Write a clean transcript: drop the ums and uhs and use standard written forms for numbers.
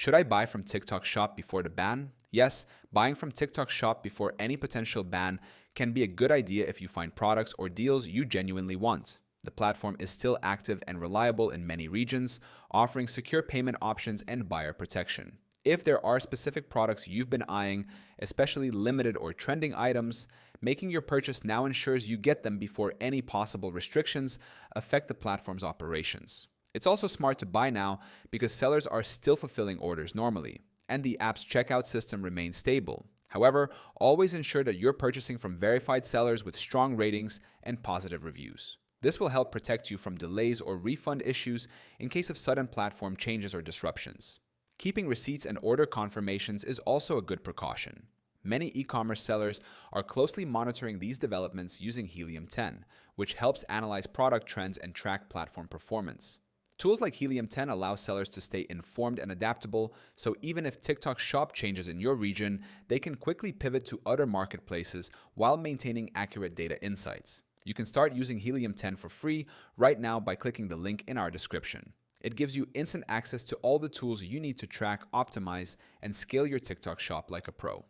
Should I buy from TikTok Shop before the ban? Yes, buying from TikTok Shop before any potential ban can be a good idea if you find products or deals you genuinely want. The platform is still active and reliable in many regions, offering secure payment options and buyer protection. If there are specific products you've been eyeing, especially limited or trending items, making your purchase now ensures you get them before any possible restrictions affect the platform's operations. It's also smart to buy now because sellers are still fulfilling orders normally, and the app's checkout system remains stable. However, always ensure that you're purchasing from verified sellers with strong ratings and positive reviews. This will help protect you from delays or refund issues in case of sudden platform changes or disruptions. Keeping receipts and order confirmations is also a good precaution. Many e-commerce sellers are closely monitoring these developments using Helium 10, which helps analyze product trends and track platform performance. Tools like Helium 10 allow sellers to stay informed and adaptable, so even if TikTok Shop changes in your region, they can quickly pivot to other marketplaces while maintaining accurate data insights. You can start using Helium 10 for free right now by clicking the link in our description. It gives you instant access to all the tools you need to track, optimize, and scale your TikTok Shop like a pro.